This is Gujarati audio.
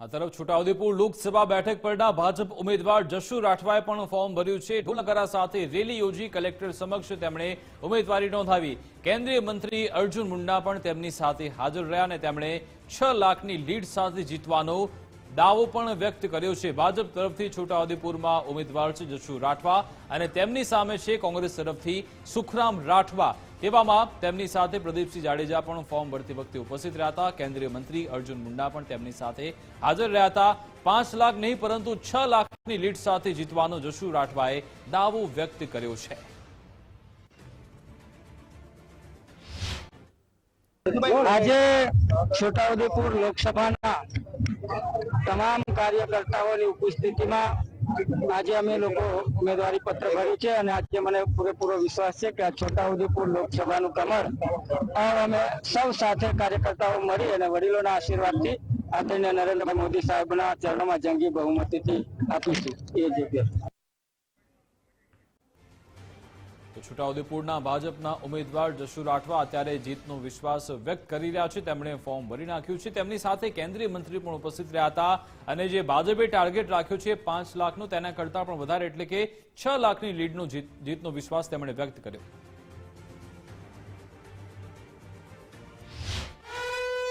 આ તરફ છોટાઉદેપુર લોકસભા બેઠક પરના ભાજપ ઉમેદવાર જશુ રાઠવાએ પણ ફોર્મ ભર્યું છે। ઢોલનગારા સાથે રેલી યોજી કલેક્ટર સમક્ષ તેમણે ઉમેદવારી નોંધાવી। કેન્દ્રીય મંત્રી અર્જુન મુંડા પણ તેમની સાથે હાજર રહ્યા અને તેમણે 6 લાખની લીડ સાથે જીતવાનો દાવો પણ વ્યક્ત કર્યો છે। ભાજપ તરફથી છોટાઉદેપુરમાં ઉમેદવાર છે જશુ રાઠવા અને તેમની સામે છે કોંગ્રેસ તરફથી સુખરામ રાઠવા। તેવામાં તેમની સાથે પ્રદીપસિંહ જાડેજા પણ ફોર્મ ભરતી વખતે ઉપસ્થિત રહ્યા હતા। કેન્દ્રીય મંત્રી અર્જુન મુંડા પણ તેમની સાથે હાજર રહ્યા હતા। 5 લાખ નહીં પરંતુ 6 લાખની લીડ સાથે જીતવાનો જશુ રાઠવાએ દાવો વ્યક્ત કર્યો છે। આજે છોટાઉદેપુર લોકસભાના તમામ કાર્યકર્તાઓની ઉપસ્થિતિમાં આજે અમે લોકો ઉમેદવારી પત્ર ભર્યું છે અને આજે મને પૂરેપૂરો વિશ્વાસ છે કે આ છોટાઉદેપુર લોકસભાનું કમળ અમે સૌ સાથે કાર્યકર્તાઓ મળી અને વડીલોના આશીર્વાદથી આદરણીય નરેન્દ્રભાઈ મોદી સાહેબના ચરણોમાં જંગી બહુમતીથી આપીશું। એ જગ્યા છોટાઉદેપુરના ભાજપના ઉમેદવાર જશુ રાઠવા અત્યારે જીતનો વિશ્વાસ વ્યક્ત કરી રહ્યા છે। તેમણે ફોર્મ ભરી નાખ્યું છે। તેમની સાથે કેન્દ્રીય મંત્રી પણ ઉપસ્થિત રહ્યા હતા અને જે ભાજપે ટાર્ગેટ રાખ્યો છે 5 લાખનો તેના કરતાં પણ વધારે એટલે કે 6 લાખની લીડનો જીતનો વિશ્વાસ તેમણે વ્યક્ત કર્યો।